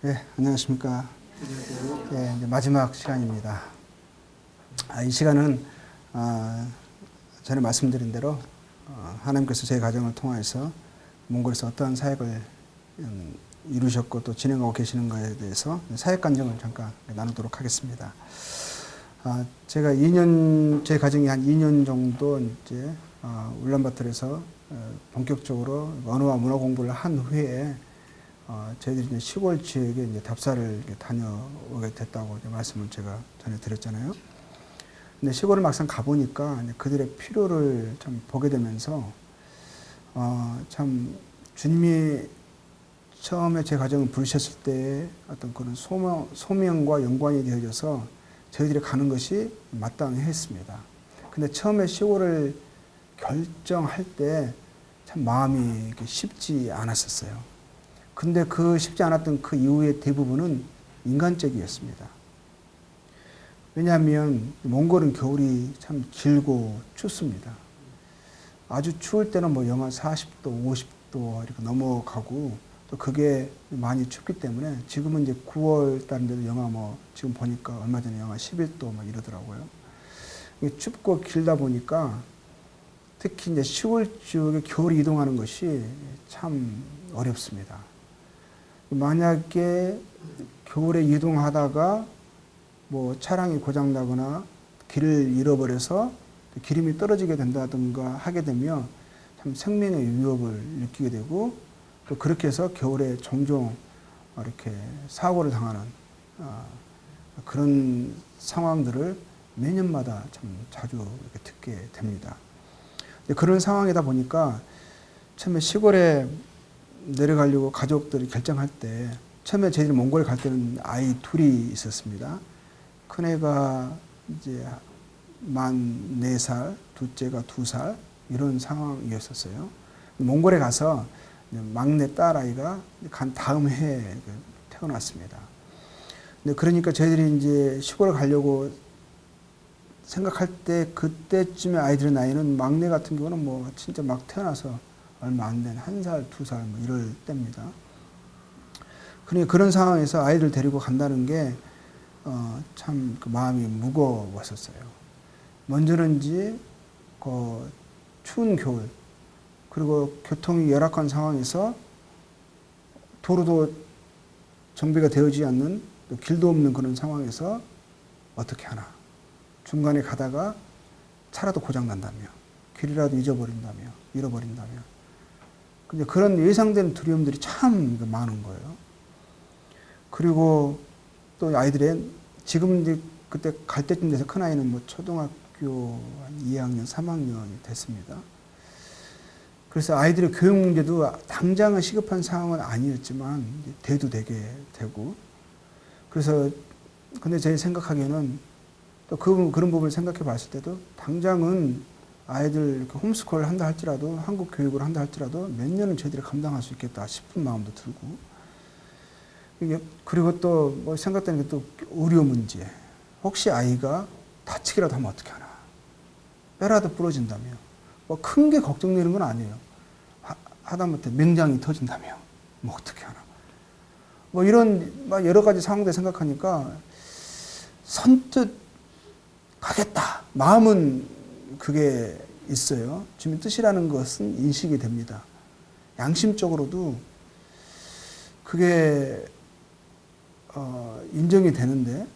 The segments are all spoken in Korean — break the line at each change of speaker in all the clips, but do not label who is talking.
네, 안녕하십니까. 예, 이제 마지막 시간입니다. 이 시간은 전에 말씀드린 대로 하나님께서 제 가정을 통해서 몽골에서 어떠한 사역을 이루셨고 또 진행하고 계시는 것에 대해서 사역 간증을 잠깐 나누도록 하겠습니다. 제가 제 가정이 한 2년 정도 이제 울란바토르에서 본격적으로 언어와 문화 공부를 한 후에 저희들이 이제 시골 지역에 이제 답사를 다녀오게 됐다고 말씀을 제가 전에 드렸잖아요. 근데 시골을 막상 가보니까 그들의 필요를 참 보게 되면서 참 주님이 처음에 제 가정을 부르셨을 때 어떤 그런 소명과 연관이 되어져서 저희들이 가는 것이 마땅했습니다. 근데 처음에 시골을 결정할 때 참 마음이 쉽지 않았었어요. 근데 그 쉽지 않았던 그 이유의 대부분은 인간적이었습니다. 왜냐하면 몽골은 겨울이 참 길고 춥습니다. 아주 추울 때는 뭐 영하 40도, 50도 이렇게 넘어가고 또 그게 많이 춥기 때문에 지금은 이제 9월 달인데도 지금 보니까 얼마 전에 영하 11도 막 이러더라고요. 이게 춥고 길다 보니까 특히 이제 시골 지역에 겨울에 이동하는 것이 참 어렵습니다. 만약에 겨울에 이동하다가 뭐 차량이 고장나거나 길을 잃어버려서 기름이 떨어지게 된다든가 하게 되면 참 생명의 위협을 느끼게 되고 또 그렇게 해서 겨울에 종종 이렇게 사고를 당하는 그런 상황들을 매년마다 참 자주 이렇게 듣게 됩니다. 그런 상황이다 보니까 처음에 시골에 내려가려고 가족들이 결정할 때 처음에 저희들이 몽골에 갈 때는 아이 둘이 있었습니다. 큰애가 이제 만 4살, 둘째가 2살 이런 상황이었었어요. 몽골에 가서 막내 딸아이가 간 다음 해에 태어났습니다. 그러니까 저희들이 이제 시골에 가려고 생각할 때 그때쯤에 아이들의 나이는 막내 같은 경우는 뭐 진짜 막 태어나서 얼마 안 된 1살, 2살 뭐 이럴 때입니다. 그러니까 그런 상황에서 아이들 데리고 간다는 게 참 그 마음이 무거웠었어요. 먼저는 이제 그 추운 겨울 그리고 교통이 열악한 상황에서 도로도 정비가 되어지지 않는 길도 없는 그런 상황에서 어떻게 하나. 중간에 가다가 차라도 고장난다며 길이라도 잃어버린다며 근데 그런 예상된 두려움들이 참 많은 거예요. 그리고 또 아이들의 지금 이제 그때 갈 때쯤 돼서 큰아이는 뭐 초등학교 한 2학년, 3학년이 됐습니다. 그래서 아이들의 교육 문제도 당장은 시급한 상황은 아니었지만 돼도 되게 되고 그래서 근데 제 생각하기에는 또 그런 부분을 생각해 봤을 때도 당장은 아이들 이렇게 홈스쿨을 한다 할지라도 한국 교육을 한다 할지라도 몇 년은 저희들이 감당할 수 있겠다 싶은 마음도 들고 그리고 또 뭐 생각되는 게 또 의료 문제 혹시 아이가 다치기라도 하면 어떻게 하나 뼈라도 부러진다며 뭐 큰 게 걱정되는 건 아니에요. 하다못해 맹장이 터진다며 뭐 어떻게 하나 뭐 이런 막 여러 가지 상황들 생각하니까 선뜻 가겠다. 마음은 그게 있어요. 주님 뜻이라는 것은 인식이 됩니다. 양심적으로도 그게 인정이 되는데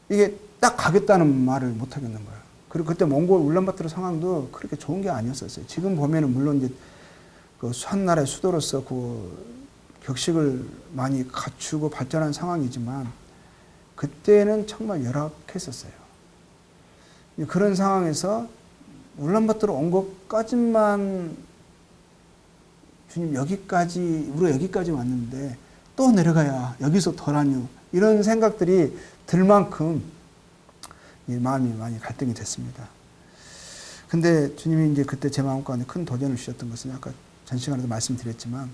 이게 딱 가겠다는 말을 못 하겠는 거예요. 그리고 그때 몽골 울란바토르 상황도 그렇게 좋은 게 아니었었어요. 지금 보면은 물론 이제 그 한 나라의 수도로서 그 격식을 많이 갖추고 발전한 상황이지만 그때는 정말 열악했었어요. 그런 상황에서 울란바토르 온 것까지만 주님 우리가 여기까지 왔는데 또 내려가야 여기서 덜하뇨 이런 생각들이 들 만큼 마음이 많이 갈등이 됐습니다. 근데 주님이 이제 그때 제 마음 가운데 큰 도전을 주셨던 것은 아까 전 시간에도 말씀드렸지만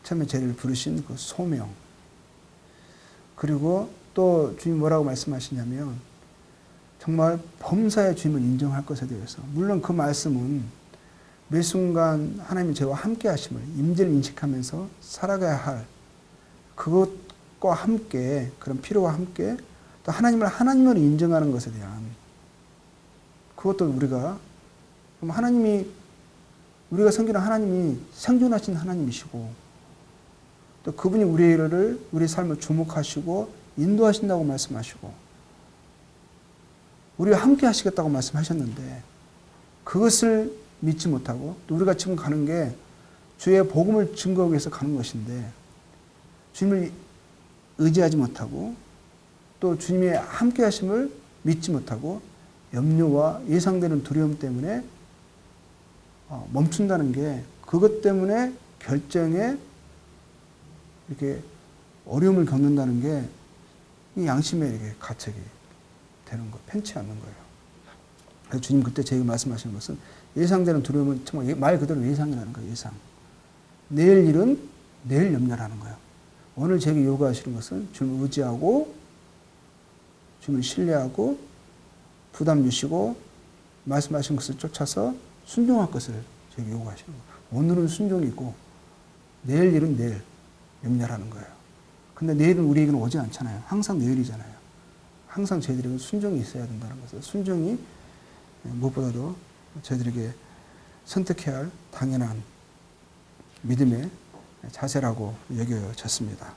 처음에 저를 부르신 그 소명 그리고 또 주님 뭐라고 말씀하시냐면 정말 범사의 주님을 인정할 것에 대해서 물론 그 말씀은 매 순간 하나님이 저와 함께 하심을 임재를 인식하면서 살아가야 할 그것과 함께 그런 필요와 함께 또 하나님을 인정하는 것에 대한 그것도 우리가 우리가 섬기는 하나님이 생존하신 하나님이시고 또 그분이 우리 삶을 주목하시고 인도하신다고 말씀하시고 우리와 함께 하시겠다고 말씀하셨는데 그것을 믿지 못하고 또 우리가 지금 가는 게 주의 복음을 증거하기 위해서 가는 것인데 주님을 의지하지 못하고 또 주님의 함께 하심을 믿지 못하고 염려와 예상되는 두려움 때문에 멈춘다는 게 그것 때문에 결정에 이렇게 어려움을 겪는다는 게 이 양심에 이렇게 가책이 되는 거, 편치 않는 거예요. 그래서 주님 그때 저희가 말씀하시는 것은 예상되는 두려움은 정말 말 그대로 예상이라는 거예요. 예상. 내일 일은 내일 염려라는 거예요. 오늘 제게 요구하시는 것은 주님을 의지하고 주님을 신뢰하고 부담 주시고 말씀하신 것을 쫓아서 순종할 것을 제게 요구하시는 거예요. 오늘은 순종이고 내일 일은 내일 염려라는 거예요. 근데 내일은 우리에게는 오지 않잖아요. 항상 내일이잖아요. 항상 저희들에게 순종이 있어야 된다는 것을 순종이 무엇보다도 저희들에게 선택해야 할 당연한 믿음의 자세라고 여겨졌습니다.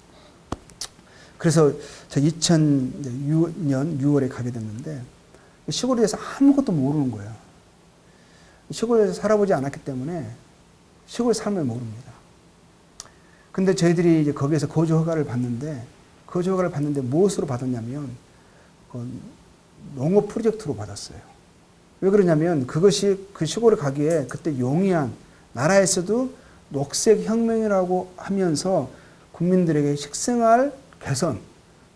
그래서 제가 2006년 6월에 가게 됐는데 시골에 대해서 아무것도 모르는 거예요. 시골에서 살아보지 않았기 때문에 시골 삶을 모릅니다. 근데 저희들이 이제 거기에서 거주 허가를 받는데 무엇으로 받았냐면 농업 프로젝트로 받았어요. 왜 그러냐면 그것이 그 시골에 가기에 그때 용이한 나라에서도 녹색 혁명이라고 하면서 국민들에게 식생활 개선,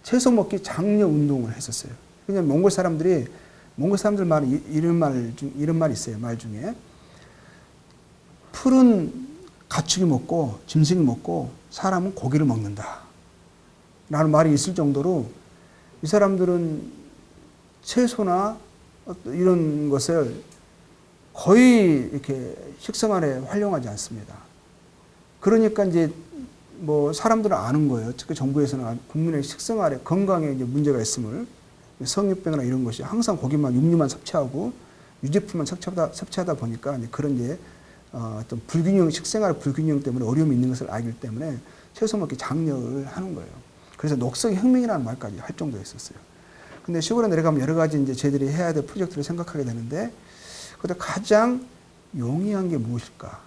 채소 먹기 장려 운동을 했었어요. 그냥 몽골 사람들 말은 이런 말 있어요. 말 중에 풀은 가축이 먹고 짐승이 먹고 사람은 고기를 먹는다 라는 말이 있을 정도로 이 사람들은 채소나 이런 것을 거의 이렇게 식생활에 활용하지 않습니다. 그러니까 이제 뭐 사람들은 아는 거예요. 특히 정부에서는 국민의 식생활에 건강에 이제 문제가 있음을 성유병이나 이런 것이 항상 고기만 육류만 섭취하고 유제품만 섭취하다 보니까 이제 그런 이제 어떤 불균형 식생활 불균형 때문에 어려움이 있는 것을 알기 때문에 채소 먹기 장려를 하는 거예요. 그래서 녹색 혁명이라는 말까지 할 정도였었어요. 근데 시골에 내려가면 여러 가지 이제 저희들이 해야 될 프로젝트를 생각하게 되는데 그때 가장 용이한 게 무엇일까?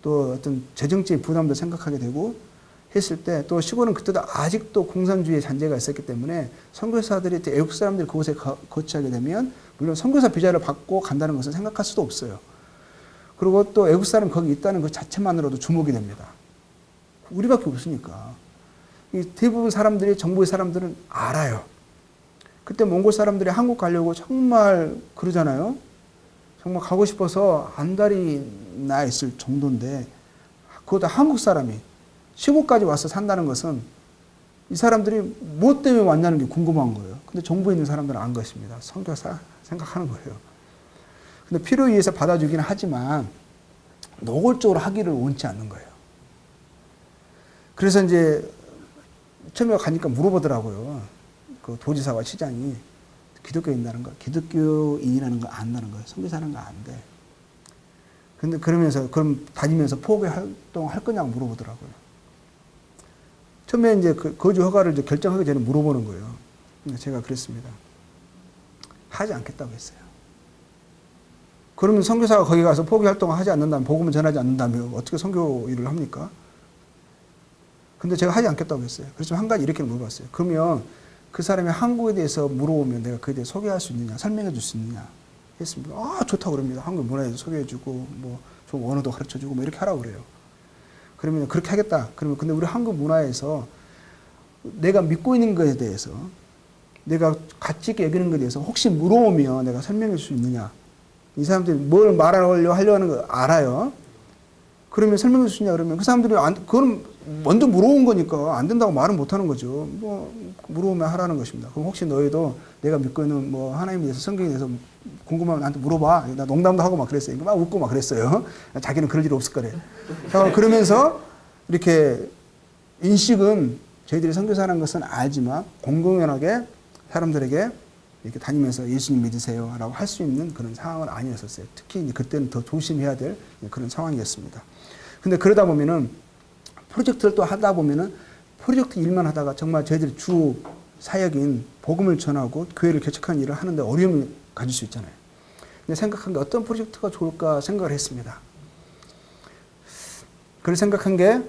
또 어떤 재정적인 부담도 생각하게 되고 했을 때 또 시골은 그때도 아직도 공산주의의 잔재가 있었기 때문에 선교사들이 외국 사람들이 그곳에 거치하게 되면 물론 선교사 비자를 받고 간다는 것을 생각할 수도 없어요. 그리고 또 외국 사람이 거기 있다는 것 자체만으로도 주목이 됩니다. 우리밖에 없으니까. 대부분 사람들이 정부의 사람들은 알아요. 그때 몽골 사람들이 한국 가려고 정말 그러잖아요. 정말 가고 싶어서 안달이 나 있을 정도인데 그것도 한국 사람이 시골까지 와서 산다는 것은 이 사람들이 무엇 때문에 왔냐는 게 궁금한 거예요. 근데 정부에 있는 사람들은 안 것입니다. 선교사 생각하는 거예요. 근데 필요에 의해서 받아주기는 하지만 노골적으로 하기를 원치 않는 거예요. 그래서 이제 처음에 물어보더라고요. 그 도지사와 시장이 기독교인이라는 거, 기독교인이라는 거 안다는 거예요. 선교사라는 거 안 돼. 근데 그럼 다니면서 포교 활동할 거냐고 물어보더라고요. 처음에 이제 그 거주 허가를 이제 결정하기 전에 물어보는 거예요. 제가 그랬습니다. 하지 않겠다고 했어요. 그러면 선교사가 거기 가서 포교 활동을 하지 않는다면, 복음을 전하지 않는다면 어떻게 선교 일을 합니까? 근데 제가 하지 않겠다고 했어요. 그래서 한 가지 이렇게 물어봤어요. 그러면 그 사람이 한국에 대해서 물어보면 내가 그에 대해 소개할 수 있느냐, 설명해 줄 수 있느냐 했습니다. 좋다고 그럽니다. 한국 문화에 대해서 소개해 주고, 뭐, 좀 언어도 가르쳐 주고, 뭐 이렇게 하라고 그래요. 그러면 그렇게 하겠다. 그러면 근데 우리 한국 문화에서 내가 믿고 있는 것에 대해서, 내가 가치 있게 여기는 것에 대해서 혹시 물어보면 내가 설명해 줄 수 있느냐. 이 사람들이 뭘 말하려고 하는 거 알아요. 그러면 설명해 줄 수 있냐 그러면 그 사람들이 그건 먼저 물어본 거니까 안 된다고 말은 못 하는 거죠. 뭐 물어보면 하라는 것입니다. 그럼 혹시 너희도 내가 믿고 있는 뭐 하나님에 대해서 성경에 대해서 궁금하면 나한테 물어봐. 나 농담도 하고 막 그랬어요. 막 웃고 막 그랬어요. 자기는 그럴 일 없을 거래. 그러면서 이렇게 인식은 저희들이 선교사라는 것은 알지만 공공연하게 사람들에게 이렇게 다니면서 예수님 믿으세요 라고 할 수 있는 그런 상황은 아니었었어요. 특히 이제 그때는 더 조심해야 될 그런 상황이었습니다. 근데 그러다 보면은 프로젝트를 또 하다 보면은 프로젝트 일만 하다가 정말 저희들이 주 사역인 복음을 전하고 교회를 개척하는 일을 하는데 어려움을 가질 수 있잖아요. 근데 생각한 게 어떤 프로젝트가 좋을까 생각을 했습니다. 그래서 생각한 게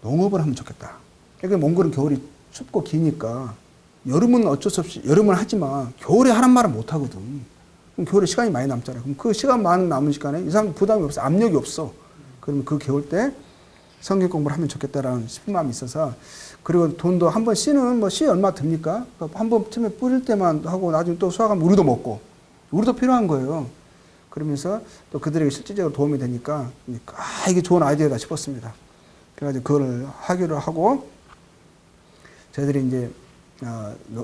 농업을 하면 좋겠다. 그러니까 몽골은 겨울이 춥고 기니까 여름은 어쩔 수 없이 여름은 하지만 겨울에 하란 말은 못 하거든. 그럼 겨울에 시간이 많이 남잖아요. 그럼 그 시간 많은 남은 시간에 이 사람 부담이 없어, 압력이 없어. 그러면 그 겨울 때 성경 공부를 하면 좋겠다라는 싶은 마음이 있어서, 그리고 돈도 한번 씨는 뭐 씨 얼마 듭니까? 한번 처음에 뿌릴 때만 하고 나중에 또 수확하면 우리도 먹고 우리도 필요한 거예요. 그러면서 또 그들에게 실질적으로 도움이 되니까 이게 좋은 아이디어다 싶었습니다. 그래가지고 그걸 하기로 하고 저희들이 이제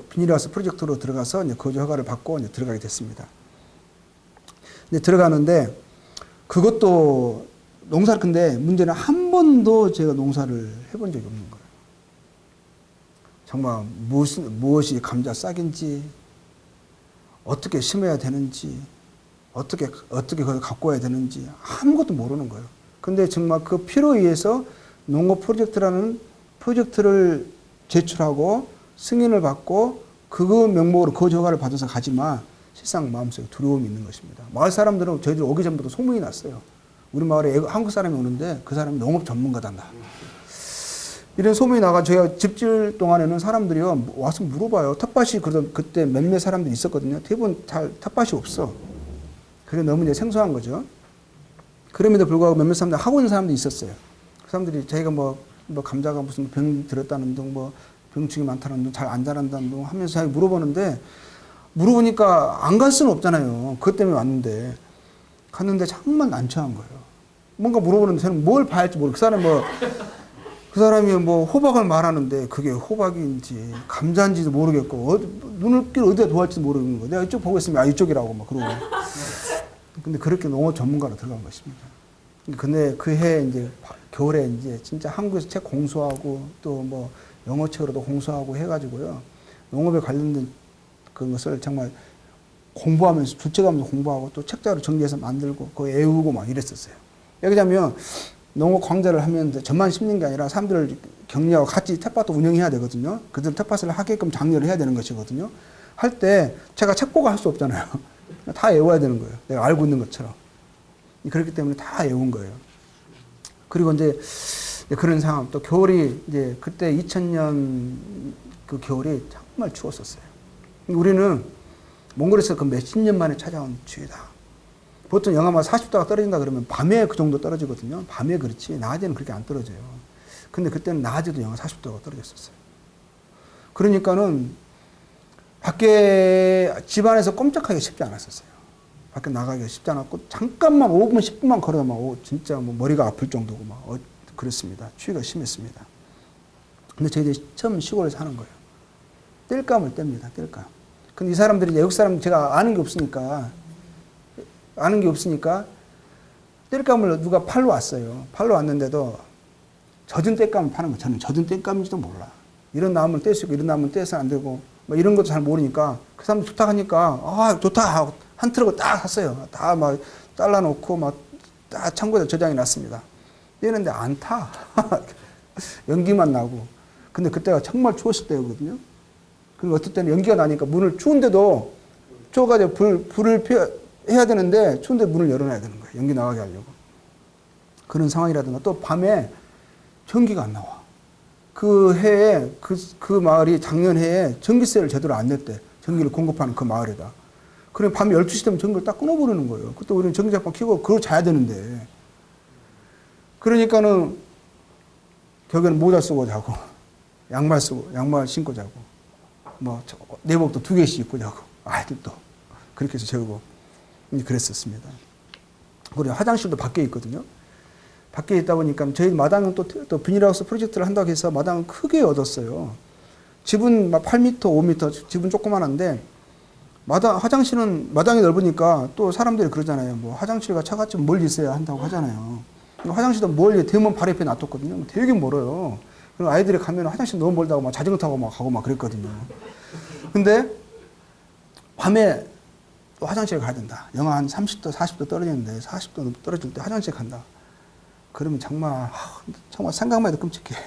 비닐하우스 프로젝트로 들어가서 이제 거주 허가를 받고 이제 들어가게 됐습니다. 이제 들어가는데 그것도 농사를, 근데 문제는 한 번도 제가 농사를 해본 적이 없는 거예요. 정말 무엇이 감자 싹인지, 어떻게 심어야 되는지, 어떻게 그걸 갖고 와야 되는지 아무것도 모르는 거예요. 근데 정말 그 필요에 의해서 농업 프로젝트라는 프로젝트를 제출하고 승인을 받고 그거 명목으로 거주 허가를 받아서 가지만 실상 마음속에 두려움이 있는 것입니다. 마을 사람들은 저희들 오기 전부터 소문이 났어요. 우리 마을에 한국 사람이 오는데 그 사람이 농업 전문가단다. 이런 소문이 나가 저희가 집질 동안에는 사람들이요 와서 물어봐요. 텃밭이 그때 몇몇 사람들이 있었거든요. 대부분 잘 텃밭이 없어. 그게 너무 이제 생소한 거죠. 그럼에도 불구하고 몇몇 사람들 하고 있는 사람들이 있었어요. 그 사람들이 자기가 뭐 감자가 무슨 병 들었다는 둥, 뭐 병충이 많다는 둥, 잘 안 자란다는 둥 하면서 자기 물어보는데, 물어보니까 안 갈 수는 없잖아요. 그것 때문에 왔는데. 갔는데 정말 난처한 거예요. 뭔가 물어보는데 저는 뭘 봐야 할지 모르고, 그 사람이 뭐 호박을 말하는데 그게 호박인지 감자인지도 모르겠고 눈을 어디다 놓을지도 모르는 거예요. 내가 이쪽 보고 있으면 이쪽이라고 막 그러고. 근데 그렇게 농업 전문가로 들어간 것입니다. 근데 그 해 이제 겨울에 이제 진짜 한국에서 책 공수하고 또 뭐 영어책으로도 공수하고 해가지고요. 농업에 관련된 그것을 정말 공부하면서 둘째가면서 공부하고 또 책자로 정리해서 만들고 그거 외우고 막 이랬었어요. 여기자면 농업 강좌를 하면 저만 심는 게 아니라 사람들을 격려하고 같이 텃밭도 운영해야 되거든요. 그들 텃밭을 하게끔 장려를 해야 되는 것이거든요. 할 때 제가 책 보고 할 수 없잖아요. 다 외워야 되는 거예요. 내가 알고 있는 것처럼. 그렇기 때문에 다 외운 거예요. 그리고 이제 그런 상황, 또 겨울이 이제 그때 2000년 그 겨울이 정말 추웠었어요. 우리는 몽골에서 그 몇십 년 만에 찾아온 추위다. 보통 영하만 40도가 떨어진다 그러면 밤에 그 정도 떨어지거든요. 밤에 그렇지 낮에는 그렇게 안 떨어져요. 근데 그때는 낮에도 영하 40도가 떨어졌었어요. 그러니까는 밖에 집안에서 꼼짝하기 쉽지 않았었어요. 밖에 나가기가 쉽지 않았고 잠깐만 5분 10분만 걸어다만 진짜 뭐 머리가 아플 정도고 막 그렇습니다. 추위가 심했습니다. 근데 저희들이 처음 시골에 사는 거예요. 땔감을 뗍니다. 땔감. 근데 이 사람들이 외국 사람 제가 아는 게 없으니까 땔감을 누가 팔러 왔어요. 팔러 왔는데도 젖은 땔감을 파는 거. 저는 젖은 땔감인지도 몰라. 이런 나무를 뗄 수 있고 이런 나무는 떼서 안 되고 뭐 이런 것도 잘 모르니까 그 사람 좋다 하니까 좋다 하고 한 트럭을 딱 샀어요. 다 막 잘라놓고 막 딱 창고에다 저장해 놨습니다. 떼는데 안 타. 연기만 나고. 근데 그때가 정말 추웠을 때였거든요. 그리고 어떨 때는 연기가 나니까 문을 추운데도 추워가지고 불을 해야 되는데 추운데 문을 열어놔야 되는 거예요. 연기 나가게 하려고. 그런 상황이라든가 또 밤에 전기가 안 나와. 그 해에 그 마을이 작년 해에 전기세를 제대로 안 냈대. 전기를 공급하는 그 마을에다. 그럼 밤 12시 되면 전기를 딱 끊어버리는 거예요. 그때 우리는 전기장판 켜고 그걸 자야 되는데. 그러니까는 격에는 모자 쓰고 자고 양말 신고 자고 뭐 내복도 2개씩 입고 자고 아이들도 그렇게 해서 재우고 그랬었습니다. 그리고 화장실도 밖에 있거든요. 밖에 있다 보니까 저희 마당은 또 비닐하우스 프로젝트를 한다고 해서 마당은 크게 얻었어요. 집은 막 8m, 5m, 집은 조그만한데 화장실은 마당이 넓으니까 또 사람들이 그러잖아요. 뭐 화장실과 차가 좀 멀리 있어야 한다고 하잖아요. 화장실도 멀리 대문 바로 옆에 놔뒀거든요. 되게 멀어요. 그리고 아이들이 가면 화장실 너무 멀다고 막 자전거 타고 막 가고 막 그랬거든요. 근데 밤에 또 화장실 가야 된다. 영하 한 30도, 40도 떨어지는데 40도 떨어질 때 화장실 간다. 그러면 정말 생각만 해도 끔찍해.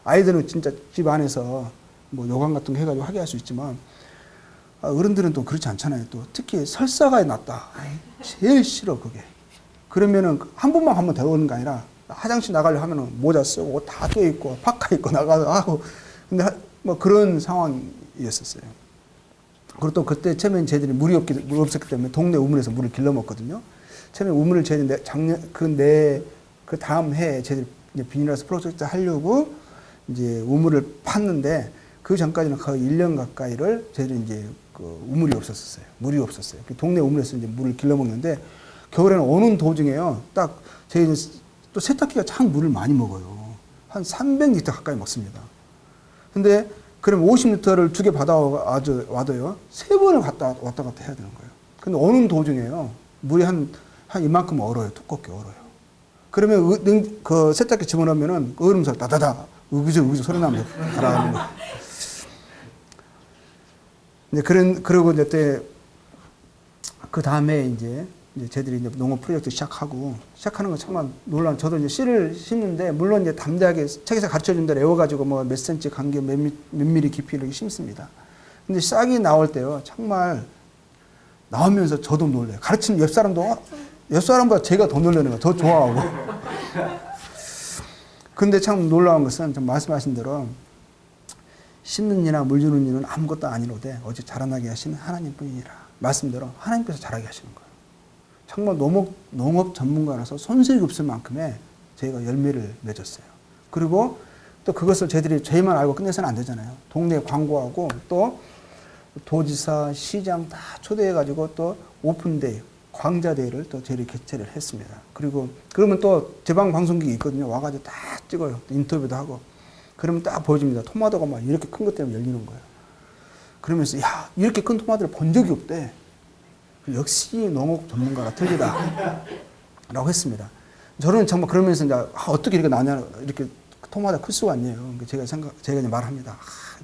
아이들은 진짜 집 안에서 뭐 요강 같은 거 해가지고 하게 할 수 있지만 어른들은 또 그렇지 않잖아요. 또 특히 설사가 났다. 제일 싫어 그게. 그러면은 한 번만 하면 되는 게 아니라 화장실 나가려 하면은 모자 쓰고 옷 다 껴입고 파카 입고 나가서 하고 근데 뭐 그런 상황이었었어요. 그리고 또 그때 처음엔 저희들이 물이 없었기 때문에 동네 우물에서 물을 길러 먹거든요. 처음에 우물을 저희들이 그 다음 해에 저희들이 이제 비닐하우스 프로젝트 하려고 이제 우물을 팠는데 그 전까지는 거의 1년 가까이를 저희들이 이제 그 우물이 없었어요. 물이 없었어요. 동네 우물에서 이제 물을 길러 먹는데 겨울에는 오는 도중에요. 딱 저희는 또 세탁기가 참 물을 많이 먹어요. 한 300리터 가까이 먹습니다. 근데 그럼 50리터를 2개 받아와도요, 3번을 왔다 갔다 해야 되는 거예요. 근데 오는 도중에요, 물이 한 이만큼 얼어요. 두껍게 얼어요. 그러면 그 세탁기 집어넣으면은 얼음 소리 다다다, 으기적 소리 나면 가라앉는 거예요. 그러고 이제 그 다음에 이제 저희들이 이제 농업 프로젝트 시작하는 건 정말 놀라운. 저도 이제 씨를 심는데, 물론 이제 담대하게 책에서 가르쳐 준 대로 애워가지고 뭐 몇 센치 간격, 몇 미리 깊이를 심습니다. 근데 싹이 나올 때요, 정말 나오면서 저도 놀래요. 가르치는 옆 사람보다 제가 더 놀라는 거예요. 더 좋아하고. 근데 참 놀라운 것은 좀 말씀하신 대로 심는 이나 물 주는 이는 아무것도 아니로되 오직 자라나게 하시는 하나님 뿐이니라. 말씀대로 하나님께서 자라게 하시는 거예요. 정말 농업 전문가라서 손색이 없을 만큼의 저희가 열매를 맺었어요. 그리고 또 그것을 저희만 알고 끝내서는 안 되잖아요. 동네에 광고하고 또 도지사, 시장 다 초대해가지고 또 오픈데이, 광자데이를 또 저희들이 개최를 했습니다. 그러면 또 제방방송국이 있거든요. 와가지고 다 찍어요. 인터뷰도 하고. 그러면 딱 보여줍니다. 토마토가 막 이렇게 큰 것 때문에 열리는 거예요. 그러면서, 야, 이렇게 큰 토마토를 본 적이 없대. 역시 농업 전문가가 틀리다. 라고 했습니다. 저는 정말 그러면서 이제, 어떻게 이렇게 나냐, 이렇게 토마토가 클 수가 있네요. 제가 이제 말합니다.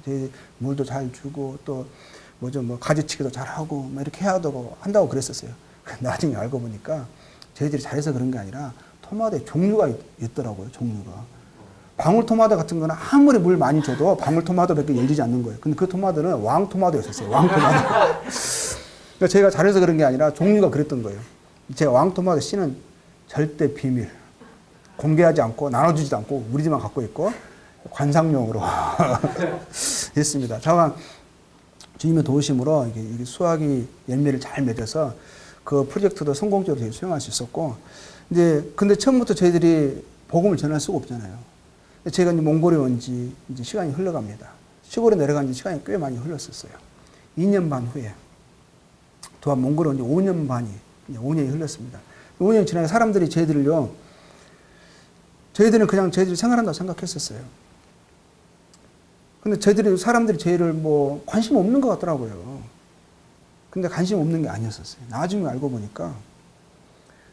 저희 물도 잘 주고, 또, 가지치기도 잘 하고, 막 이렇게 한다고 그랬었어요. 나중에 알고 보니까 저희들이 잘해서 그런 게 아니라 토마토에 종류가 있더라고요, 종류가. 방울토마토 같은 거는 아무리 물 많이 줘도 방울토마토밖에 열리지 않는 거예요. 근데 그 토마토는 왕토마토였었어요. 왕토마토. 그러니까 제가 잘해서 그런 게 아니라 종류가 그랬던 거예요. 제가 왕토마토 씨는 절대 비밀. 공개하지 않고 나눠주지도 않고 우리 집만 갖고 있고 관상용으로 했습니다. 다만 주님의 도우심으로 이게 수확이 열매를 잘 맺어서 그 프로젝트도 성공적으로 수행할 수 있었고, 근데 처음부터 저희들이 복음을 전할 수가 없잖아요. 제가 이제 몽골에 온 지 이제 시간이 흘러갑니다. 시골에 내려간 지 시간이 꽤 많이 흘렀었어요. 2년 반 후에. 또한 몽골에 온 지 5년 반이, 5년이 흘렀습니다. 5년이 지나서 사람들이 저희들은 그냥 저희들이 생활한다고 생각했었어요. 근데 사람들이 저희를 관심 없는 것 같더라고요. 근데 관심 없는 게 아니었었어요. 나중에 알고 보니까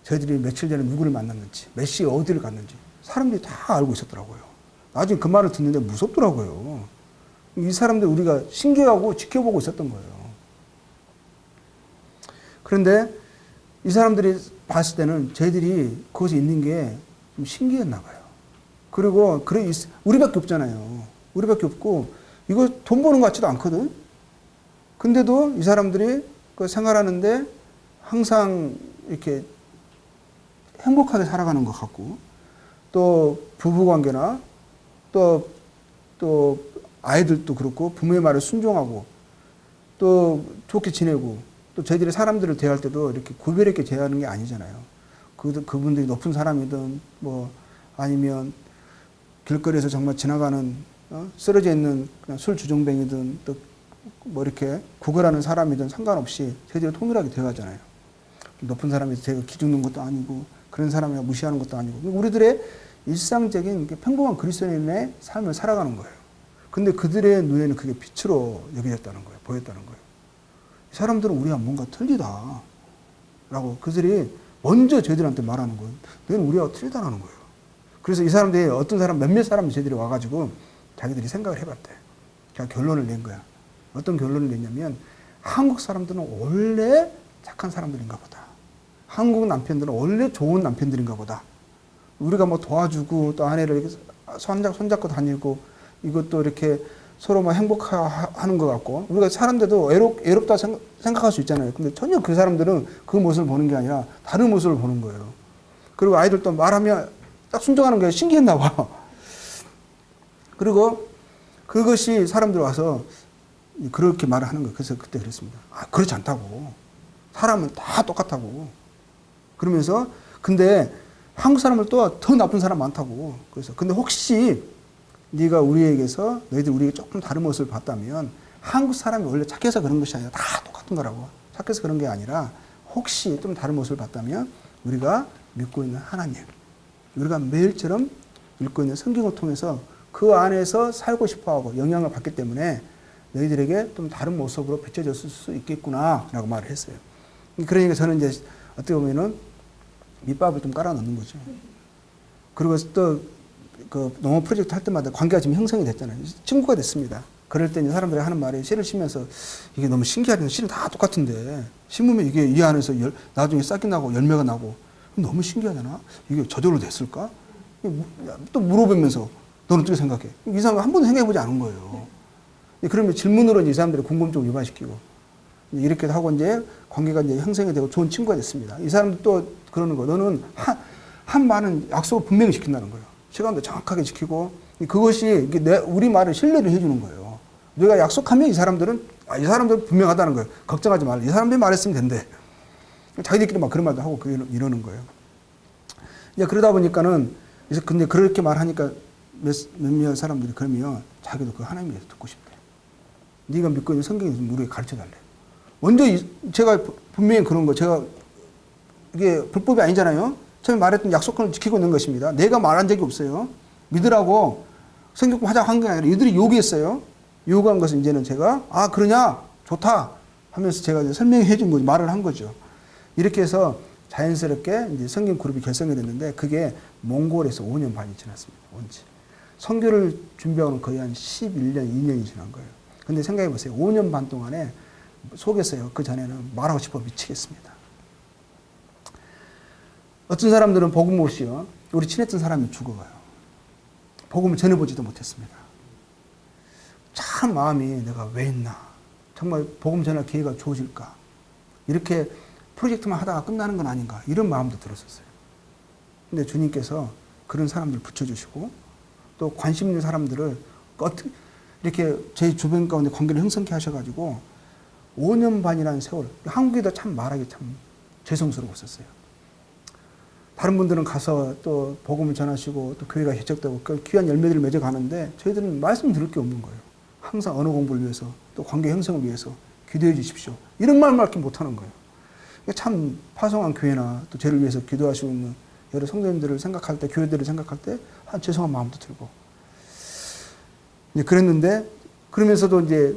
저희들이 며칠 전에 누구를 만났는지, 몇 시에 어디를 갔는지 사람들이 다 알고 있었더라고요. 나중에 그 말을 듣는데 무섭더라고요. 이 사람들 우리가 신기하고 지켜보고 있었던 거예요. 그런데 이 사람들이 봤을 때는 저희들이 거기서 있는 게 좀 신기했나 봐요. 그리고 우리밖에 없잖아요. 우리밖에 없고 이거 돈 버는 것 같지도 않거든. 근데도 이 사람들이 그 생활하는데 항상 이렇게 행복하게 살아가는 것 같고, 또 부부관계나 또 아이들도 그렇고 부모의 말을 순종하고 또 좋게 지내고, 또 저희들이 사람들을 대할 때도 이렇게 구별 있게 대하는 게 아니잖아요. 그분들이 높은 사람이든 아니면 길거리에서 정말 지나가는 쓰러져 있는 그냥 술 주정뱅이든 또 이렇게 구걸하는 사람이든 상관없이 저희들이 통일하게 대하잖아요. 높은 사람이 제가 기죽는 것도 아니고 그런 사람을 무시하는 것도 아니고, 우리들의 일상적인 평범한 그리스도인의 삶을 살아가는 거예요. 근데 그들의 눈에는 그게 빛으로 여겨졌다는 거예요. 보였다는 거예요. 이 사람들은 우리가 뭔가 틀리다 라고 그들이 먼저 저희들한테 말하는 거예요. 너는 우리하고 틀리다라는 거예요. 그래서 이 사람들이 몇몇 사람이 저희들이 와가지고 자기들이 생각을 해봤대. 제가 결론을 낸 거야. 어떤 결론을 냈냐면 한국 사람들은 원래 착한 사람들인가 보다. 한국 남편들은 원래 좋은 남편들인가 보다. 우리가 뭐 도와주고 또 아내를 이렇게 손잡고 다니고 이것도 이렇게 서로 막 행복하는 것 같고 우리가 사람들도 외롭다 생각할 수 있잖아요. 근데 전혀 그 사람들은 그 모습을 보는 게 아니라 다른 모습을 보는 거예요. 그리고 아이들도 말하면 딱 순종하는 게 신기했나 봐. 그리고 그것이 사람들 와서 그렇게 말을 하는 거예요. 그래서 그때 그랬습니다. 아, 그렇지 않다고. 사람은 다 똑같다고. 그러면서 근데 한국 사람을 또 더 나쁜 사람 많다고. 그래서 근데 혹시 네가 우리에게서 너희들 우리에게 조금 다른 모습을 봤다면 한국 사람이 원래 착해서 그런 것이 아니라 다 똑같은 거라고. 착해서 그런 게 아니라 혹시 좀 다른 모습을 봤다면 우리가 믿고 있는 하나님, 우리가 매일처럼 읽고 있는 성경을 통해서 그 안에서 살고 싶어하고 영향을 받기 때문에 너희들에게 좀 다른 모습으로 비춰졌을 수 있겠구나라고 말을 했어요. 그러니까 저는 이제 어떻게 보면은 밑밥을 좀 깔아 넣는 거죠. 그리고 또 그 농업 프로젝트 할 때마다 관계가 지금 형성이 됐잖아요. 친구가 됐습니다. 그럴 때 이제 사람들이 하는 말이 씨를 심면서 이게 너무 신기하네. 씨는 다 똑같은데 심으면 이게 이 안에서 나중에 싹이 나고 열매가 나고 너무 신기하잖아. 이게 저절로 됐을까? 또 물어보면서 너는 어떻게 생각해? 이 사람은 한 번도 생각해보지 않은 거예요. 그러면 질문으로 이제 이 사람들의 궁금증을 유발시키고 이렇게 하고 이제 관계가 이제 형성이 되고 좋은 친구가 됐습니다. 이 사람도 또 그러는 거. 너는 한 말은 약속을 분명히 지킨다는 거예요. 시간도 정확하게 지키고 그것이 우리 말을 신뢰를 해주는 거예요. 우리가 약속하면 이 사람들은 분명하다는 거예요. 걱정하지 말라. 이 사람들이 말했으면 된대. 자기들끼리 막 그런 말도 하고 이러는 거예요. 이제 그러다 보니까는 근데 그렇게 말하니까 몇몇 사람들이 그러면 자기도 그 하나님에 대해서 듣고 싶대. 네가 믿고 있는 성경에서 우리에게 가르쳐 달래. 먼저 제가 분명히 그런 거 제가 이게 불법이 아니잖아요. 처음에 말했던 약속을 지키고 있는 것입니다. 내가 말한 적이 없어요. 믿으라고 성경품 하자고 한 게 아니라 이들이 요구했어요. 요구한 것은 이제는 제가 아 그러냐 좋다 하면서 제가 이제 설명해 준 거죠. 말을 한 거죠. 이렇게 해서 자연스럽게 이제 성경 그룹이 결성이 됐는데 그게 몽골에서 5년 반이 지났습니다. 온지. 선교를 준비하고는 거의 한 11년, 2년이 지난 거예요. 근데 생각해 보세요. 5년 반 동안에 속에서요. 그 전에는 말하고 싶어 미치겠습니다. 어떤 사람들은 복음 없이요. 우리 친했던 사람이 죽어가요. 복음을 전해보지도 못했습니다. 참 마음이 내가 왜 했나. 정말 복음 전할 기회가 주어질까. 이렇게 프로젝트만 하다가 끝나는 건 아닌가. 이런 마음도 들었었어요. 근데 주님께서 그런 사람들을 붙여주시고 또 관심 있는 사람들을 어떻게 이렇게 제 주변 가운데 관계를 형성케 하셔가지고 5년 반이라는 세월. 한국에도 참 말하기 참 죄송스러웠었어요. 다른 분들은 가서 또 복음을 전하시고 또 교회가 개척되고 그 귀한 열매들을 맺어 가는데 저희들은 말씀 들을 게 없는 거예요. 항상 언어 공부를 위해서 또 관계 형성을 위해서 기도해 주십시오. 이런 말밖에 못 하는 거예요. 참 파송한 교회나 또 저를 위해서 기도하시고 있는 여러 성도님들을 생각할 때, 교회들을 생각할 때 죄송한 마음도 들고. 이제 그랬는데 그러면서도 이제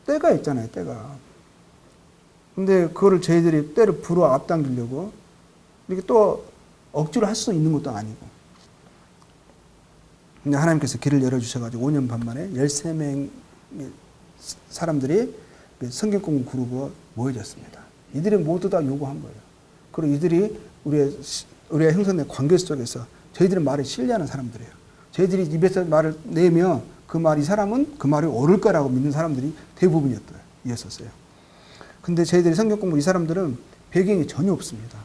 때가 있잖아요. 때가. 근데 그거를 저희들이 때를 불어 앞당기려고 이렇게 또 억지로 할 수 있는 것도 아니고. 근데 하나님께서 길을 열어주셔가지고 5년 반 만에 13명 사람들이 성경 공부 그룹으로 모여졌습니다. 이들이 모두 다 요구한 거예요. 그리고 이들이 우리의 형성된 관계 속에서 저희들의 말을 신뢰하는 사람들이에요. 저희들이 입에서 말을 내면 그 말, 이 사람은 그 말이 옳을 거라고 믿는 사람들이 대부분이었어요. 근데 저희들이 성경 공부 이 사람들은 배경이 전혀 없습니다.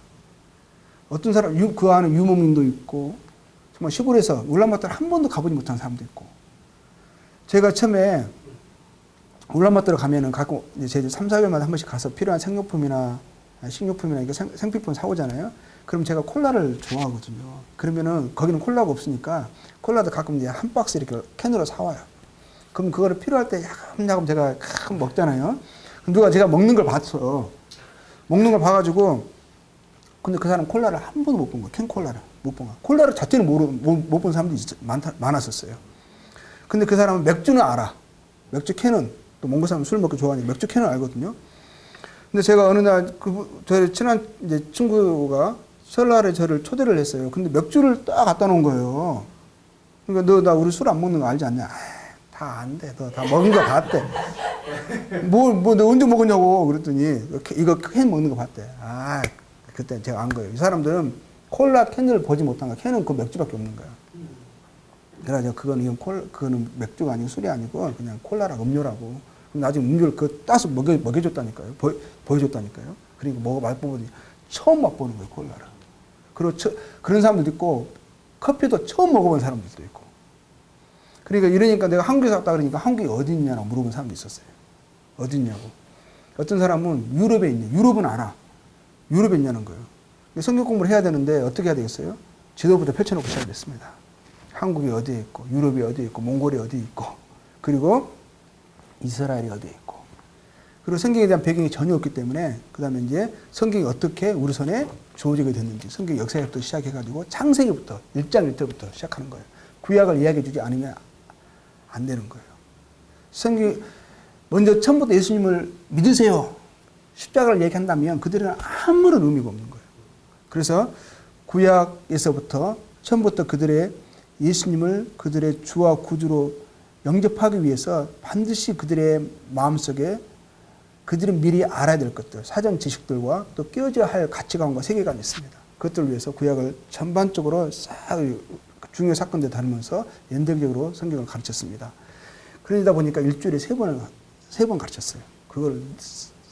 어떤 사람, 그 안에 유목민도 있고, 정말 시골에서 울란바토를 한 번도 가보지 못한 사람도 있고. 제가 처음에 울란바토를 가면은 가끔 이제 3, 4개월마다 한 번씩 가서 필요한 생료품이나 식료품이나 이게 생필품 사오잖아요. 그럼 제가 콜라를 좋아하거든요. 그러면은 거기는 콜라가 없으니까 콜라도 가끔 이제 한 박스 이렇게 캔으로 사와요. 그럼 그거를 필요할 때 야금야금 제가 먹잖아요. 누가 제가 먹는 걸 봤어. 먹는 걸 봐가지고 근데 그 사람 콜라를 한 번도 못 본 거야. 캔 콜라를 못 본 거야. 콜라를 자체는 못 본 사람들이 많았었어요. 근데 그 사람은 맥주는 알아. 맥주 캔은 또 몽골 사람 술 먹기 좋아하니까 맥주 캔을 알거든요. 근데 제가 어느 날 저희 친한 이제 친구가 설날에 저를 초대를 했어요. 근데 맥주를 딱 갖다 놓은 거예요. 그러니까 너 나 우리 술 안 먹는 거 알지 않냐? 다 안 돼. 너 다 먹은 거 봤대. 너 언제 먹었냐고 그랬더니 이거 캔 먹는 거 봤대. 아, 그때 제가 안 거예요. 이 사람들은 콜라 캔을 보지 못한 거야. 캔은 그 맥주밖에 없는 거야. 그래가지고 그거는 맥주가 아니고 술이 아니고 그냥 콜라라 음료라고. 나중에 음료를 그 따서 먹여줬다니까요. 보여줬다니까요. 그리고 맛보더니 처음 맛보는 거예요, 콜라를. 그리고 그런 사람들도 있고 커피도 처음 먹어본 사람들도 있고. 그러니까 이러니까 내가 한국에서 왔다 그러니까 한국이 어디 있냐고 물어본 사람도 있었어요. 어디 있냐고. 어떤 사람은 유럽에 있냐. 유럽은 알아. 유럽에 있냐는 거예요. 성경 공부를 해야 되는데 어떻게 해야 되겠어요? 지도부터 펼쳐놓고 시작했습니다. 한국이 어디에 있고, 유럽이 어디에 있고, 몽골이 어디에 있고, 그리고 이스라엘이 어디에 있고. 그리고 성경에 대한 배경이 전혀 없기 때문에 그 다음에 이제 성경이 어떻게 우리 손에 주어지게 됐는지 성경 역사부터 시작해가지고 창세기부터 1장 1절부터 시작하는 거예요. 구약을 이야기해 주지 않으면 안 되는 거예요. 성경 먼저 처음부터 예수님을 믿으세요. 십자가를 얘기한다면 그들은 아무런 의미가 없는 거예요. 그래서 구약에서부터 처음부터 그들의 예수님을 그들의 주와 구주로 영접하기 위해서 반드시 그들의 마음속에 그들은 미리 알아야 될 것들, 사전 지식들과 또 끼워져야 할 가치관과 세계관이 있습니다. 그것들을 위해서 구약을 전반적으로 싹 중요 사건들 다루면서 연대적으로 성경을 가르쳤습니다. 그러다 보니까 일주일에 세 번 가르쳤어요. 그걸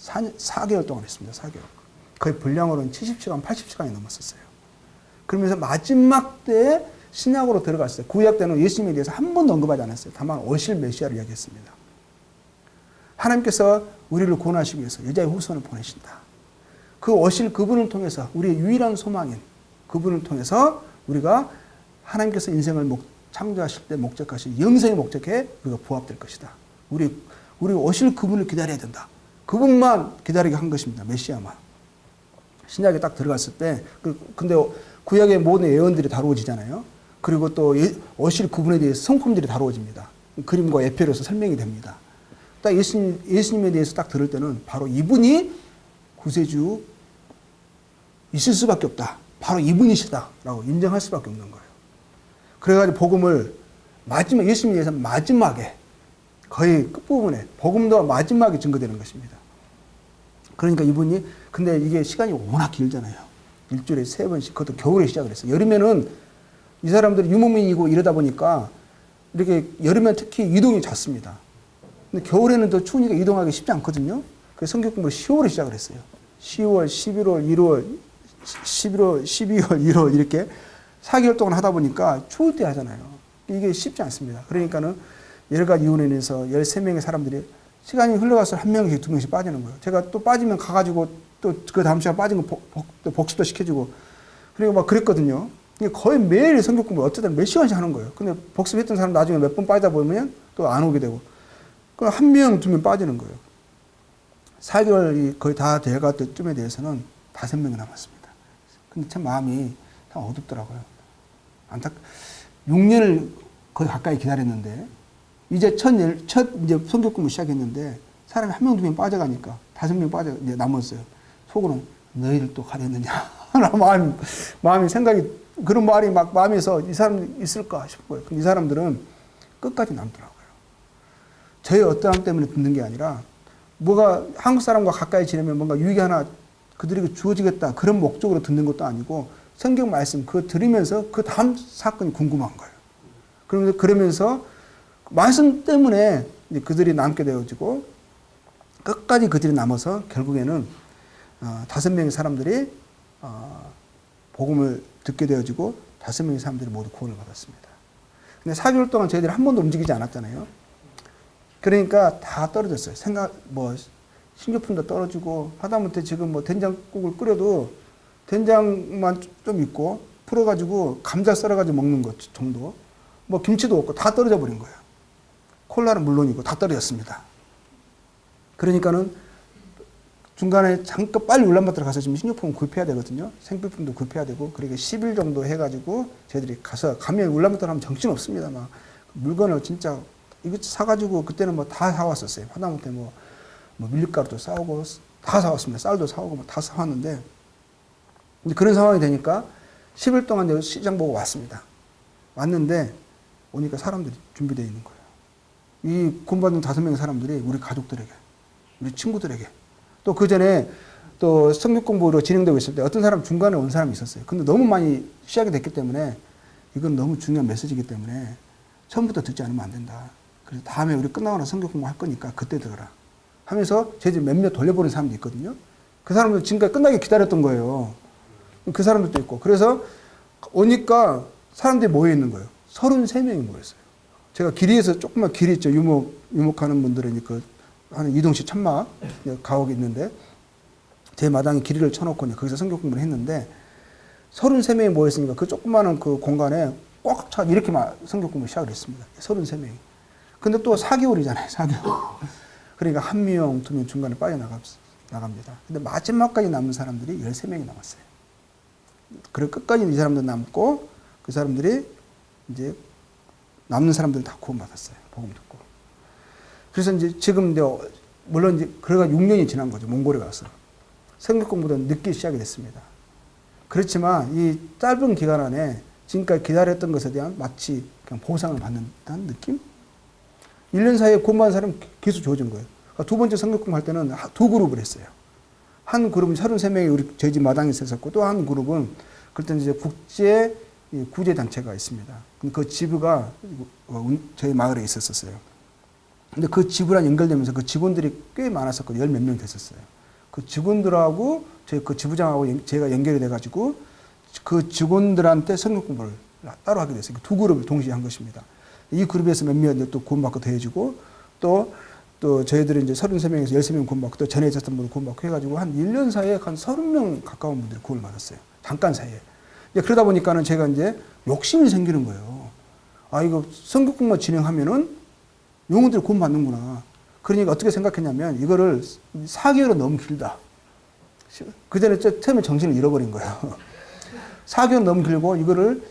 4개월 동안 했습니다. 4개월. 거의 분량으로는 70시간, 80시간이 넘었었어요. 그러면서 마지막 때에 신약으로 들어갔어요. 구약 때는 예수님에 대해서 한 번도 언급하지 않았어요. 다만 오실 메시아를 이야기했습니다. 하나님께서 우리를 구원하시기 위해서 여자의 후손을 보내신다. 그 오실 그분을 통해서 우리의 유일한 소망인 그분을 통해서 우리가 하나님께서 인생을 창조하실 때 목적하신 영생의 목적에 우리가 부합될 것이다. 우리 오실 그분을 기다려야 된다. 그분만 기다리게 한 것입니다. 메시아만. 신약에 딱 들어갔을 때 근데 구약의 모든 예언들이 다루어지잖아요. 그리고 또 오실 그분에 대해서 성품들이 다루어집니다. 그림과 예표로서 설명이 됩니다. 딱 예수님에 대해서 딱 들을 때는 바로 이분이 구세주 있을 수밖에 없다. 바로 이분이시다라고 인정할 수밖에 없는 거예요. 그래가지고 복음을 예수님에 대해서 마지막에 거의 끝부분에 복음도 마지막에 증거되는 것입니다. 그러니까 이분이 근데 이게 시간이 워낙 길잖아요. 일주일에 3번씩 그것도 겨울에 시작을 했어요. 여름에는 이 사람들이 유목민이고 이러다 보니까 이렇게 여름에 특히 이동이 잦습니다. 근데 겨울에는 더 추우니까 이동하기 쉽지 않거든요. 그래서 성경 공부를 10월에 시작을 했어요. 10월, 11월, 1월, 11월, 12월, 1월 이렇게 4개월 동안 하다 보니까 추울 때 하잖아요. 이게 쉽지 않습니다. 그러니까는 여러 가지 이유로 인해서 13명의 사람들이 시간이 흘러가서 1명씩 2명씩 빠지는 거예요. 제가 또 빠지면 가가지고 또 그 다음 시간 빠진 거 복습도 시켜주고 그리고 막 그랬거든요. 거의 매일 성경 공부 어쩌다 몇 시간씩 하는 거예요. 근데 복습했던 사람 나중에 몇 번 빠지다 보면 또 안 오게 되고 그럼 1명, 2명 빠지는 거예요. 4개월이 거의 다 돼갈 때쯤에 대해서는 5명이 남았습니다. 근데 참 마음이 참 어둡더라고요. 6년을 거의 가까이 기다렸는데 이제 이제 성경 공부 시작했는데 사람이 1명, 2명 빠져가니까 5명 이제 남았어요. 속으로는 너희를 또 가렸느냐. 마음이 생각이 그런 말이 막 마음에서 이 사람 있을까 싶어요. 근데 이 사람들은 끝까지 남더라고요. 저의 어떠함 때문에 듣는 게 아니라 뭐가 한국 사람과 가까이 지내면 뭔가 유익이 하나 그들에게 주어지겠다 그런 목적으로 듣는 것도 아니고 성경 말씀 그거 들으면서 그 다음 사건이 궁금한 거예요. 그러면서 말씀 때문에 이제 그들이 남게 되어지고 끝까지 그들이 남아서 결국에는 5명의 사람들이 복음을 듣게 되어지고 5명의 사람들이 모두 구원을 받았습니다. 근데 4개월 동안 저희들이 한 번도 움직이지 않았잖아요. 그러니까 다 떨어졌어요. 식료품도 떨어지고 하다못해 지금 된장국을 끓여도 된장만 좀 있고 풀어가지고 감자 썰어가지고 먹는 것 정도. 김치도 없고 다 떨어져 버린 거예요. 콜라는 물론이고 다 떨어졌습니다. 그러니까는 중간에 잠깐 빨리 울란바토르 가서 지금 식료품을 구입해야 되거든요. 생필품도 구입해야 되고 그러니까 10일 정도 해가지고 저희들이 가면 울란바토르 하면 정신 없습니다. 막 물건을 진짜 이거 사가지고 그때는 다 사왔었어요. 하다못해 밀가루도 사오고 다 사왔습니다. 쌀도 사오고 다 사왔는데 근데 그런 상황이 되니까 10일 동안 시장 보고 왔습니다. 왔는데 오니까 사람들이 준비되어 있는 거예요. 이 구원받는 5명의 사람들이 우리 가족들에게, 우리 친구들에게, 또 그 전에 또 성경 공부로 진행되고 있을 때 어떤 사람 중간에 온 사람이 있었어요. 근데 너무 많이 시작이 됐기 때문에 이건 너무 중요한 메시지이기 때문에 처음부터 듣지 않으면 안 된다. 그래서 다음에 우리 끝나고 나서 성경 공부 할 거니까 그때 들어라 하면서 제 집 몇몇 돌려보는 사람도 있거든요. 그 사람들 지금까지 끝나게 기다렸던 거예요. 그 사람들도 있고. 그래서 오니까 사람들이 모여 있는 거예요. 33명이 모였어요. 제가 길이에서 조금만 길이 있죠. 유목하는 분들은 한 이동식 천막 가옥이 있는데 제 마당에 길이를 쳐놓고 거기서 성경 공부를 했는데 33명이 모였으니까 그 조그마한 그 공간에 꽉 차 이렇게 성경 공부를 시작을 했습니다. 33명이. 근데 또 4개월이잖아요. 4개월. 그러니까 1명, 2명 중간에 빠져나갑니다. 근데 마지막까지 남은 사람들이 13명이 남았어요. 그리고 끝까지 이 사람들 남고 그 사람들이 이제 남는 사람들은 다 구원받았어요. 복음 듣고. 그래서 이제 지금 물론 이제 그래가 6년이 지난 거죠. 몽골에 가서. 성경 공부도 늦게 시작이 됐습니다. 그렇지만 이 짧은 기간 안에 지금까지 기다렸던 것에 대한 마치 그냥 보상을 받는 듯한 느낌? 1년 사이에 구원받은 사람이 계속 주어진 거예요. 그러니까 두 번째 성경 공부할 때는 두 그룹을 했어요. 한 그룹은 33명이 우리 저희 집 마당에 있었고 또 한 그룹은 그때 이제 국제 구제 단체가 있습니다. 그 지부가 저희 마을에 있었어요. 근데 그 지부랑 연결되면서 그 직원들이 꽤 많았었거든요. 10몇 명 됐었어요. 그 직원들하고 저희 그 지부장하고 제가 연결이 돼가지고 그 직원들한테 성경 공부를 따로 하게 됐어요. 두 그룹을 동시에 한 것입니다. 이 그룹에서 몇몇 또 구원받고 더해지고 또 저희들이 이제 33명에서 13명 구원받고 또 전에 있었던 분들 구원받고 해가지고 한 1년 사이에 한 30명 가까운 분들이 구원을 받았어요. 잠깐 사이에. 이제 그러다 보니까는 제가 이제 욕심이 생기는 거예요. 아, 이거 성경 공부만 진행하면은 영혼들이 구원받는구나. 그러니까 어떻게 생각했냐면 이거를 4개월은 너무 길다. 그 전에 처음에 정신을 잃어버린 거예요. 4개월 너무 길고 이거를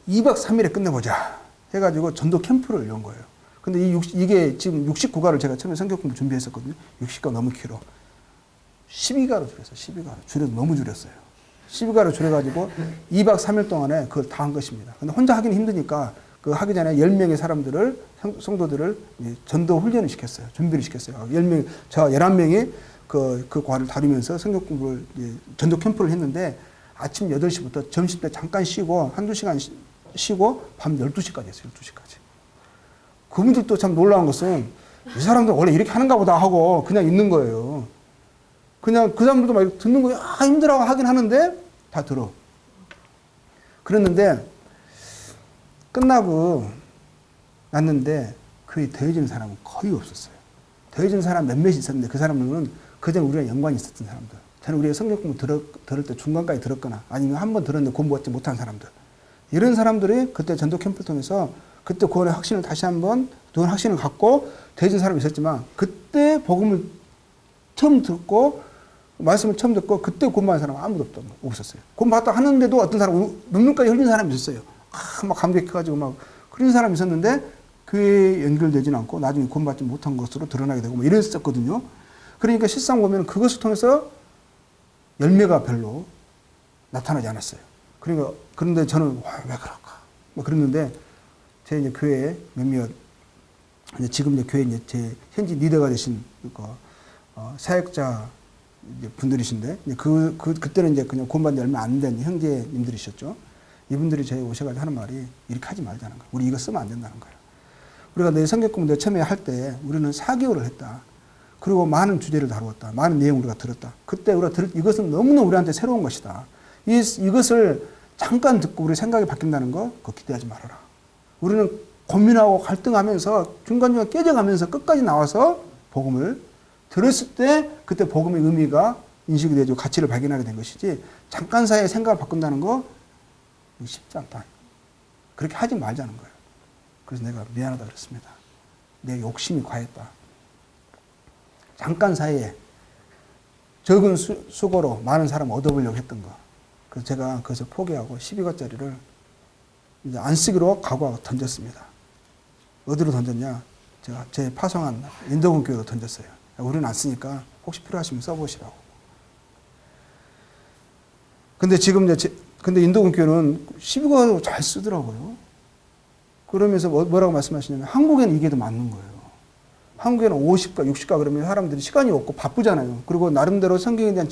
2박 3일에 끝내보자 해가지고 전도 캠프를 연 거예요. 근데 이게 지금 69가를 제가 처음에 성경 공부 준비했었거든요. 60가 너무 길어. 12가로 줄였어요. 12가로. 너무 줄였어요. 12가로 줄여가지고 2박 3일 동안에 그걸 다 한 것입니다. 근데 혼자 하기는 힘드니까 그 하기 전에 10명의 사람들을, 성도들을 전도 훈련을 시켰어요. 준비를 시켰어요. 10명, 저 11명이 그 과를 다루면서 성경 공부를, 전도 캠프를 했는데 아침 8시부터 점심 때 잠깐 쉬고 한두 시간 쉬고 밤 12시까지 했어요. 12시까지. 그분들도 참 놀라운 것은 이 사람들 원래 이렇게 하는가 보다 하고 그냥 있는 거예요. 그냥 그 사람들도 막 듣는 거예요. 아, 힘들어 하긴 하는데 다 들어. 그랬는데 끝나고 났는데 교회에 더해지는 사람은 거의 없었어요. 더해지는 사람 몇몇이 있었는데 그 사람들은 그전 우리랑 연관이 있었던 사람들. 저는 우리가 성경 공부 들을 때 중간까지 들었거나 아니면 한 번 들었는데 공부하지 못한 사람들. 이런 사람들이 그때 전도 캠프를 통해서 그때 구원의 확신을 다시 한번 구원의 확신을 갖고 더해진 사람이 있었지만 그때 복음을 처음 듣고 말씀을 처음 듣고 그때 구원받은 사람은 아무도 없었어요. 구원받았다 하는데도 어떤 사람 눈물까지 흘린 사람이 있었어요. 막 감격해가지고 막 그런 사람이 있었는데 교회에 연결되지는 않고 나중에 구원받지 못한 것으로 드러나게 되고 뭐 이랬었거든요. 그러니까 실상 보면 그것을 통해서 열매가 별로 나타나지 않았어요. 그러니까 그런데 저는 왜 그럴까? 뭐 그랬는데 제 이제 교회에 몇몇 이제 지금 이제 교회 이제 제 현지 리더가 되신 사역자 이제 분들이신데 이제 그때는 이제 그냥 구원받은 지 얼마 안 된 형제님들이셨죠. 이분들이 저희 오셔가지고 하는 말이 이렇게 하지 말자는 거예요. 우리 이거 쓰면 안 된다는 거예요. 우리가 내 성경 공부 처음에 할 때 우리는 4개월을 했다. 그리고 많은 주제를 다루었다. 많은 내용 우리가 들었다. 그때 우리가 이것은 너무나 우리한테 새로운 것이다. 이것을 잠깐 듣고 우리 생각이 바뀐다는 거 그거 기대하지 말아라. 우리는 고민하고 갈등하면서 중간중간 깨져가면서 끝까지 나와서 복음을 들었을 때 그때 복음의 의미가 인식이 되죠. 가치를 발견하게 된 것이지 잠깐 사이에 생각을 바꾼다는 거 쉽지 않다. 그렇게 하지 말자는 거예요. 그래서 내가 미안하다 그랬습니다. 내 욕심이 과했다. 잠깐 사이에 적은 수고로 많은 사람 얻어보려고 했던 거. 그래서 제가 그것을 포기하고 12과짜리를 이제 안 쓰기로 각오하고 던졌습니다. 어디로 던졌냐? 제가 제 파송한 인도군 교회로 던졌어요. 우리는 안 쓰니까 혹시 필요하시면 써보시라고. 근데 지금 근데 인도군 교회는 12과로 잘 쓰더라고요. 그러면서 뭐라고 말씀하시냐면 한국에는 이게 더 맞는 거예요. 한국에는 50가, 60가 그러면 사람들이 시간이 없고 바쁘잖아요. 그리고 나름대로 성경에 대한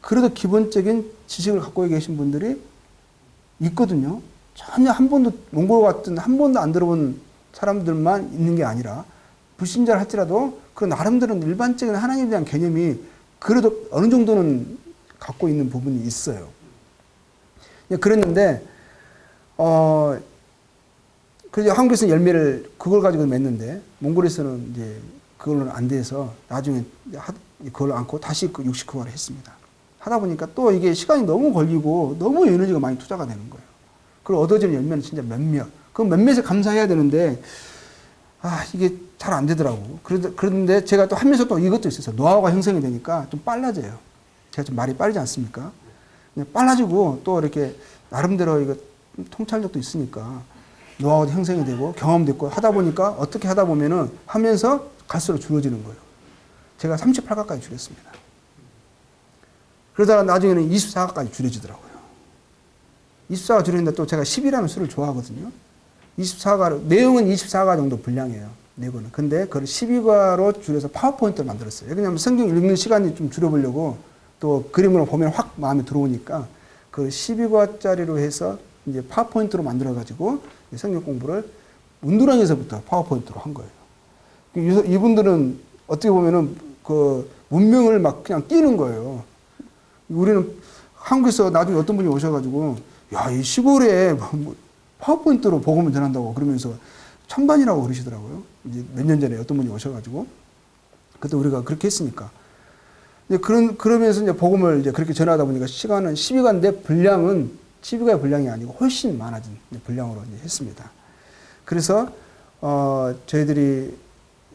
그래도 기본적인 지식을 갖고 계신 분들이 있거든요. 전혀 한 번도 몽골 같은 한 번도 안 들어본 사람들만 있는 게 아니라 불신자를 할지라도 그 나름대로 일반적인 하나님에 대한 개념이 그래도 어느 정도는 갖고 있는 부분이 있어요. 그랬는데 그래서 한국에서는 열매를 그걸 가지고 맺는데 몽골에서는 이제 그걸로는 안 돼서 나중에 그걸 안고 다시 그 69화를 했습니다. 하다 보니까 또 이게 시간이 너무 걸리고 너무 에너지가 많이 투자가 되는 거예요. 그리고 얻어지는 열매는 진짜 몇몇. 그 몇몇에 감사해야 되는데 이게 잘 안 되더라고. 그런데 제가 또 하면서 또 이것도 있었어요. 노하우가 형성이 되니까 좀 빨라져요. 제가 좀 말이 빠르지 않습니까? 빨라지고 또 이렇게 나름대로 이거 통찰력도 있으니까 노하우도 형성이 되고 경험도 있고 하다 보니까 어떻게 하다 보면은 하면서 갈수록 줄어지는 거예요. 제가 38가까지 줄였습니다. 그러다가 나중에는 24가까지 줄여지더라고요. 24가 줄였는데 또 제가 10이라는 수를 좋아하거든요. 24가, 내용은 24가 정도 분량이에요. 내고는. 근데 그걸 12가로 줄여서 파워포인트를 만들었어요. 왜냐하면 성경 읽는 시간이 좀 줄여보려고 또 그림으로 보면 확 마음에 들어오니까 그 12가짜리로 해서 이제 파워포인트로 만들어가지고 성경 공부를 문두랑에서부터 파워포인트로 한 거예요. 이분들은 어떻게 보면은 그 문명을 막 그냥 뛰는 거예요. 우리는 한국에서 나중에 어떤 분이 오셔가지고 야, 이 시골에 파워포인트로 복음을 전한다고 그러면서 천반이라고 그러시더라고요. 이제 몇 년 전에 어떤 분이 오셔가지고 그때 우리가 그렇게 했으니까. 이제 그러면서 이제 복음을 이제 그렇게 전하다 보니까 시간은 12가인데 분량은 12가의 분량이 아니고 훨씬 많아진 분량으로 이제 했습니다. 그래서 저희들이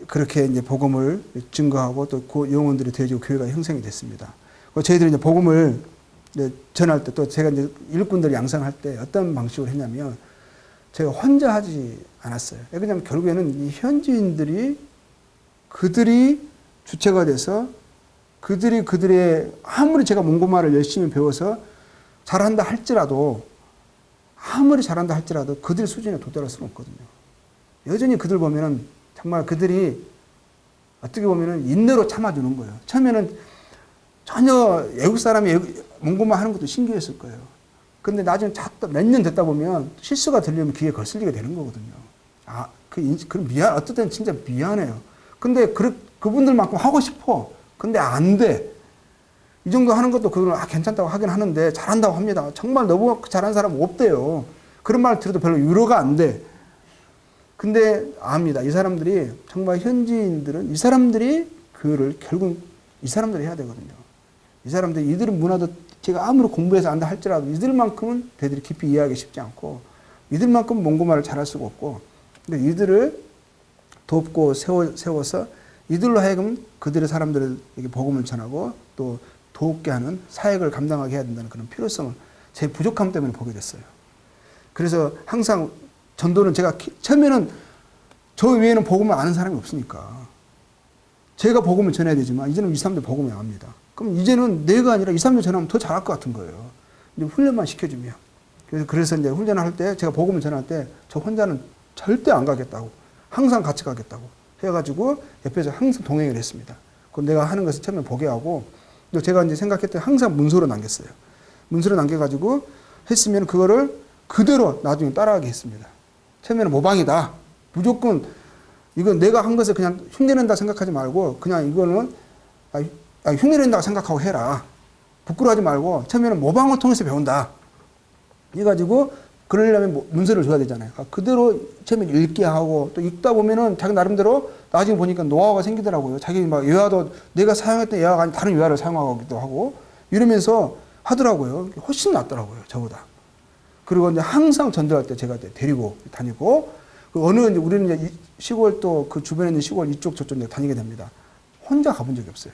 그렇게 이제 복음을 증거하고 또 그 영혼들이 되어지고 교회가 형성이 됐습니다. 저희들이 이제 복음을 이제 전할 때 또 제가 이제 일꾼들 양성할 때 어떤 방식으로 했냐면 제가 혼자 하지 않았어요. 왜냐하면 결국에는 이 현지인들이 그들이 주체가 돼서 그들의 아무리 제가 몽고마를 열심히 배워서 잘한다 할지라도 아무리 잘한다 할지라도 그들 수준에 도달할 수는 없거든요. 여전히 그들 보면은 정말 그들이 어떻게 보면은 인내로 참아주는 거예요. 처음에는 전혀 외국 사람이 몽고마 하는 것도 신기했을 거예요. 근데 나중에 몇 년 됐다 보면 실수가 들리면 귀에 거슬리게 되는 거거든요. 어떨 때는 진짜 미안해요. 근데 그분들만큼 하고 싶어. 근데 안 돼. 이 정도 하는 것도 그걸 괜찮다고 하긴 하는데 잘한다고 합니다. 정말 너무 잘하는 사람은 없대요. 그런 말 들어도 별로 위로가 안 돼. 근데 압니다. 이 사람들이 정말 현지인들은 이 사람들이 그거를 결국 이 사람들이 해야 되거든요. 이 사람들이 이들은 문화도 제가 아무리 공부해서 안다 할지라도 이들만큼은 대들이 깊이 이해하기 쉽지 않고 이들만큼 몽고마를 잘할 수가 없고 근데 이들을 돕고 세워서 이들로 하여금 그들의 사람들에게 복음을 전하고 또 돕게 하는 사역을 감당하게 해야 된다는 그런 필요성을 제 부족함 때문에 보게 됐어요. 그래서 항상 전도는 제가 처음에는 저 외에는 복음을 아는 사람이 없으니까 제가 복음을 전해야 되지만 이제는 이 사람들 복음을 압니다. 그럼 이제는 내가 아니라 이 사람들 전하면 더 잘할 것 같은 거예요. 이제 훈련만 시켜주면. 그래서 이제 훈련을 할 때 제가 복음을 전할 때 저 혼자는 절대 안 가겠다고 항상 같이 가겠다고 해가지고 옆에서 항상 동행을 했습니다. 그럼 내가 하는 것을 처음에 보게 하고 또 제가 이제 생각했던 항상 문서로 남겼어요. 문서로 남겨가지고 했으면 그거를 그대로 나중에 따라하게 했습니다. 처음에는 모방이다. 무조건 이건 내가 한 것을 그냥 흉내낸다 생각하지 말고 그냥 이거는 흉내낸다고 생각하고 해라. 부끄러워하지 말고 처음에는 모방을 통해서 배운다. 해가지고 그러려면 문서를 줘야 되잖아요. 그대로 처음에 읽게 하고 또 읽다 보면은 자기 나름대로 나중에 보니까 노하우가 생기더라고요. 자기 막 예화도 내가 사용했던 예화가 아닌 다른 예화를 사용하기도 하고 이러면서 하더라고요. 훨씬 낫더라고요. 저보다. 그리고 이제 항상 전도할 때 제가 데리고 다니고 어느 이제 우리는 이제 시골 또 그 주변에 있는 시골 이쪽 저쪽 다니게 됩니다. 혼자 가본 적이 없어요.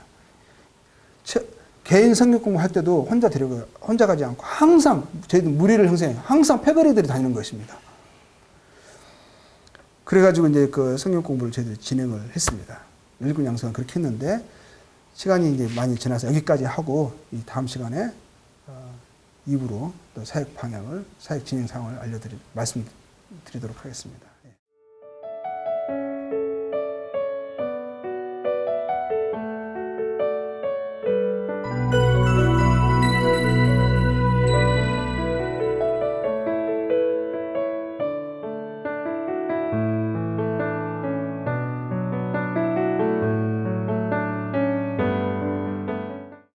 개인 성경 공부할 때도 혼자 가지 않고 항상 저희들 무리를 형성해요. 항상 패거리들이 다니는 것입니다. 그래가지고 이제 그 성경 공부를 저희들이 진행을 했습니다. 일군 양성은 그렇게 했는데 시간이 이제 많이 지나서 여기까지 하고 이 다음 시간에 입으로 또 사역 방향을 사역 진행 상황을 말씀드리도록 하겠습니다.